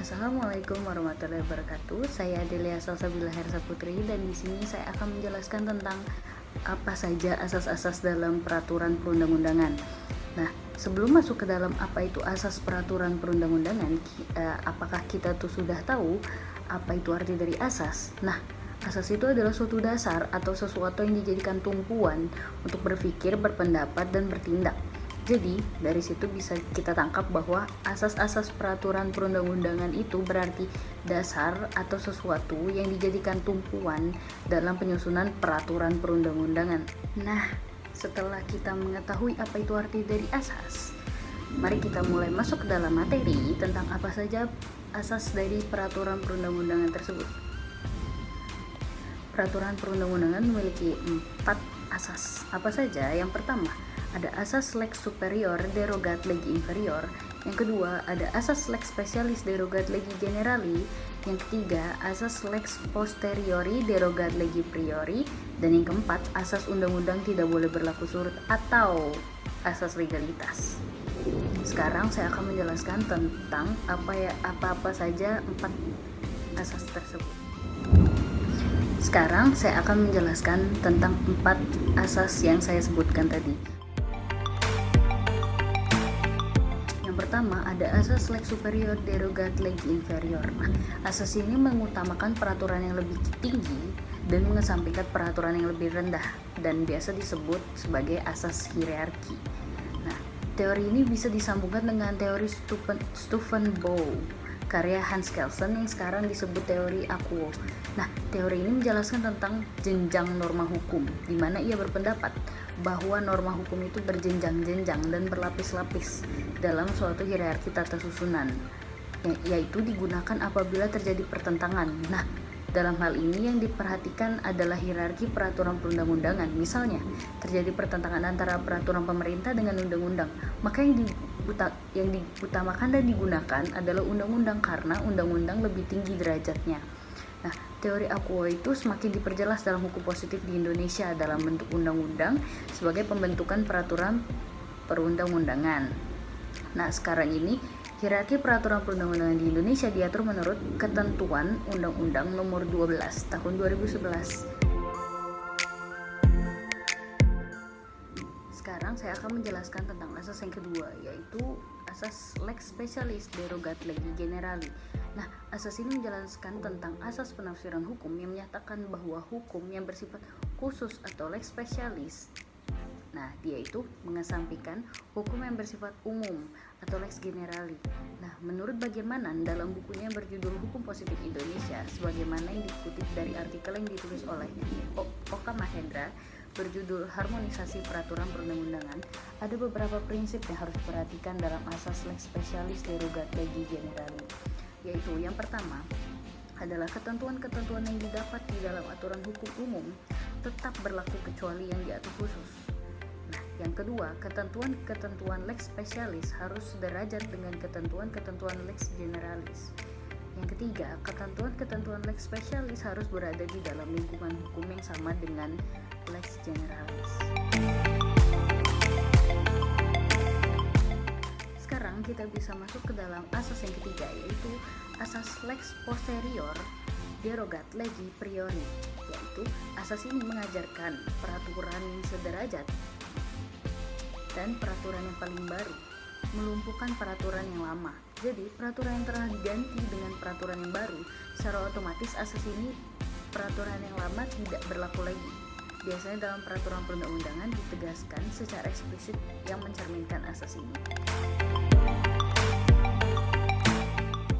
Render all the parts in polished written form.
Assalamualaikum warahmatullahi wabarakatuh. Saya Delia Salsabila Hersa Putri dan di sini saya akan menjelaskan tentang apa saja asas-asas dalam peraturan perundang-undangan. Nah, sebelum masuk ke dalam apa itu asas peraturan perundang-undangan, apakah kita tuh sudah tahu apa itu arti dari asas? Nah, asas itu adalah suatu dasar atau sesuatu yang dijadikan tumpuan untuk berpikir, berpendapat, dan bertindak. Jadi, dari situ bisa kita tangkap bahwa asas-asas peraturan perundang-undangan itu berarti dasar atau sesuatu yang dijadikan tumpuan dalam penyusunan peraturan perundang-undangan. Nah, setelah kita mengetahui apa itu arti dari asas, mari kita mulai masuk ke dalam materi tentang apa saja asas dari peraturan perundang-undangan tersebut. Peraturan perundang-undangan memiliki 4 asas. Apa saja? Yang pertama, ada asas lex superior derogat legi inferior. Yang kedua, ada asas lex specialis derogat legi generali. Yang ketiga, asas lex posteriori derogat legi priori. Dan yang keempat, asas undang-undang tidak boleh berlaku surut atau asas legalitas. Sekarang saya akan menjelaskan tentang apa saja 4 asas tersebut. Sekarang saya akan menjelaskan tentang 4 asas yang saya sebutkan tadi. Pertama, ada asas lex superior derogat legi inferior. Nah, asas ini mengutamakan peraturan yang lebih tinggi dan mengesampingkan peraturan yang lebih rendah dan biasa disebut sebagai asas hierarki. Nah, teori ini bisa disambungkan dengan teori Steuvenbow karya Hans Kelsen yang sekarang disebut teori Aquo. Nah, teori ini menjelaskan tentang jenjang norma hukum, di mana ia berpendapat bahwa norma hukum itu berjenjang-jenjang dan berlapis-lapis dalam suatu hierarki tata susunan, yaitu digunakan apabila terjadi pertentangan. Nah, dalam hal ini yang diperhatikan adalah hierarki peraturan perundang-undangan. Misalnya, terjadi pertentangan antara peraturan pemerintah dengan undang-undang, maka yang diutamakan dan digunakan adalah undang-undang karena undang-undang lebih tinggi derajatnya. Nah, teori Aquo itu semakin diperjelas dalam hukum positif di Indonesia dalam bentuk undang-undang sebagai pembentukan peraturan perundang-undangan. Nah, sekarang ini hierarki peraturan perundang-undangan di Indonesia diatur menurut ketentuan Undang-Undang Nomor 12 Tahun 2011. Sekarang saya akan menjelaskan tentang asas yang kedua, yaitu asas lex specialis derogat legi generali. Nah, asas ini menjelaskan tentang asas penafsiran hukum yang menyatakan bahwa hukum yang bersifat khusus atau lex specialis, nah dia itu mengesampingkan hukum yang bersifat umum atau lex generali. Nah, menurut bagaimana dalam bukunya yang berjudul Hukum Positif Indonesia, sebagaimana yang dikutip dari artikel yang ditulis oleh Oka Mahendra berjudul Harmonisasi Peraturan Perundang-undangan, ada beberapa prinsip yang harus diperhatikan dalam asas lex specialis derogat legi generali, yaitu yang pertama adalah ketentuan-ketentuan yang didapat di dalam aturan hukum umum tetap berlaku kecuali yang diatur khusus. Nah, yang kedua, ketentuan-ketentuan lex specialis harus sederajat dengan ketentuan-ketentuan lex generalis. Yang ketiga, ketentuan-ketentuan lex specialis harus berada di dalam lingkungan hukum yang sama dengan lex generalis. Sekarang kita bisa masuk ke dalam asas yang ketiga, yaitu asas lex posterior derogat legi priori, yaitu asas ini mengajarkan peraturan yang sederajat dan peraturan yang paling baru melumpuhkan peraturan yang lama. Jadi, peraturan yang telah diganti dengan peraturan yang baru, secara otomatis asas ini peraturan yang lama tidak berlaku lagi. Biasanya dalam peraturan perundang-undangan ditegaskan secara eksplisit yang mencerminkan asas ini.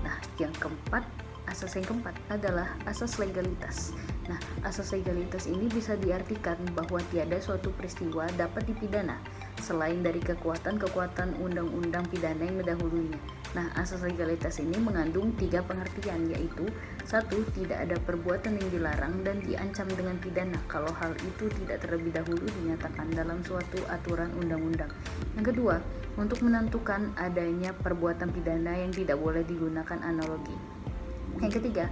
Nah, asas yang keempat adalah asas legalitas. Nah, asas legalitas ini bisa diartikan bahwa tiada suatu peristiwa dapat dipidana selain dari kekuatan undang-undang pidana yang mendahulunya. Nah, asas legalitas ini mengandung 3 pengertian, yaitu 1. Tidak ada perbuatan yang dilarang dan diancam dengan pidana kalau hal itu tidak terlebih dahulu dinyatakan dalam suatu aturan undang-undang. Yang kedua, untuk menentukan adanya perbuatan pidana yang tidak boleh digunakan analogi. Yang ketiga,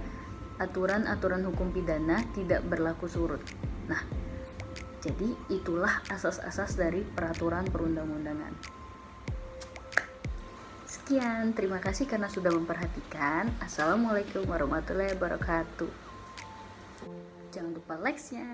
aturan-aturan hukum pidana tidak berlaku surut. Nah, jadi itulah asas-asas dari peraturan perundang-undangan. Sekian, terima kasih karena sudah memperhatikan. Assalamualaikum warahmatullahi wabarakatuh. Jangan lupa like-nya.